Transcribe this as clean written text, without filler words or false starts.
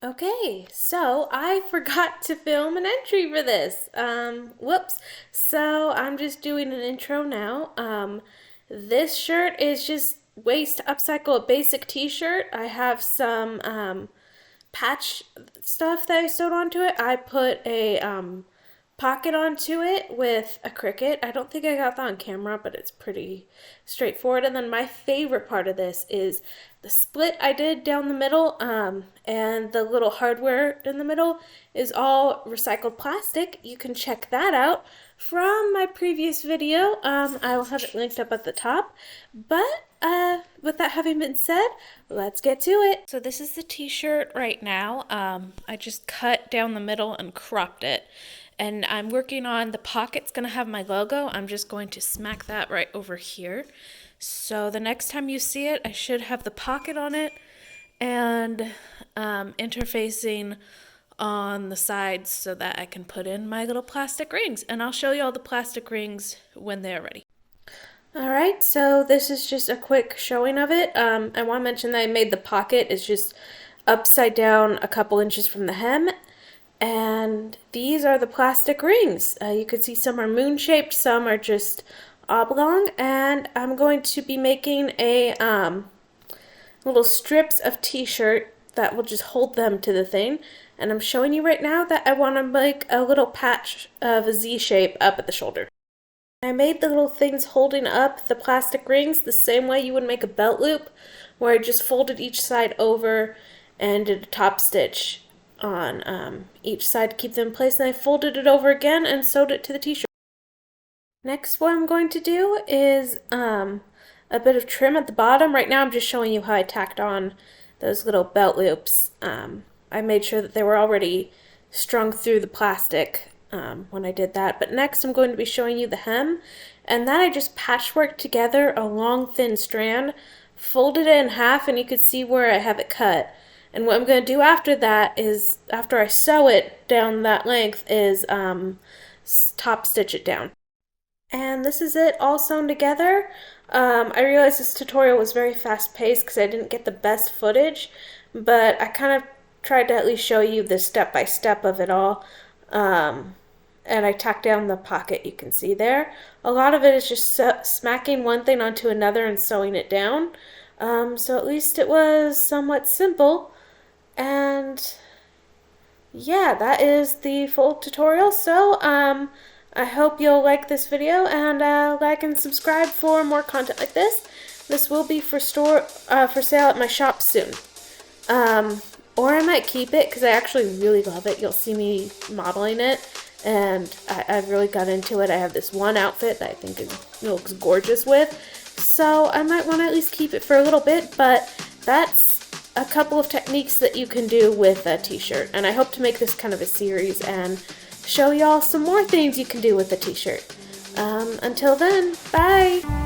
Okay, so I forgot to film an entry for this. Whoops. So I'm just doing an intro now. This shirt is just waist upcycle, a basic t-shirt. I have some patch stuff that I sewed onto it. I put a pocket onto it with a Cricut. I don't think I got that on camera, but it's pretty straightforward. And then my favorite part of this is the split I did down the middle, and the little hardware in the middle is all recycled plastic. You can check that out from my previous video. I will have it linked up at the top. But with that having been said, let's get to it. So this is the t-shirt right now. I just cut down the middle and cropped it. And I'm working on the pocket's gonna have my logo. I'm just going to smack that right over here. So the next time you see it, I should have the pocket on it and interfacing on the sides so that I can put in my little plastic rings. And I'll show you all the plastic rings when they're ready. Alright, so this is just a quick showing of it. I want to mention that I made the pocket. It's just upside down a couple inches from the hem. And these are the plastic rings. You can see some are moon-shaped, some are just oblong. And I'm going to be making a little strips of t-shirt that will just hold them to the thing. And I'm showing you right now that I want to make a little patch of a Z shape up at the shoulder. I made the little things holding up the plastic rings the same way you would make a belt loop, where I just folded each side over and did a top stitch on each side to keep them in place. And I folded it over again and sewed it to the t-shirt. Next, what I'm going to do is a bit of trim at the bottom. Right now I'm just showing you how I tacked on those little belt loops. I made sure that they were already strung through the plastic when I did that. But next I'm going to be showing you the hem, and that I just patchworked together a long thin strand, folded it in half, and you can see where I have it cut. And what I'm going to do after that is, after I sew it down that length, is top stitch it down. And this is it all sewn together. I realized this tutorial was very fast paced because I didn't get the best footage, but I kind of tried to at least show you the step by step of it all. And I tacked down the pocket you can see there. A lot of it is just smacking one thing onto another and sewing it down. So at least it was somewhat simple. And yeah, that is the full tutorial. So I hope you'll like this video and like and subscribe for more content like this. This will be for sale at my shop soon. Or I might keep it because I actually really love it. You'll see me modeling it, and I've really got into it. I have this one outfit that I think it looks gorgeous with, so I might want to at least keep it for a little bit. But that's a couple of techniques that you can do with a t-shirt, and I hope to make this kind of a series and show y'all some more things you can do with a t-shirt. Until then, bye!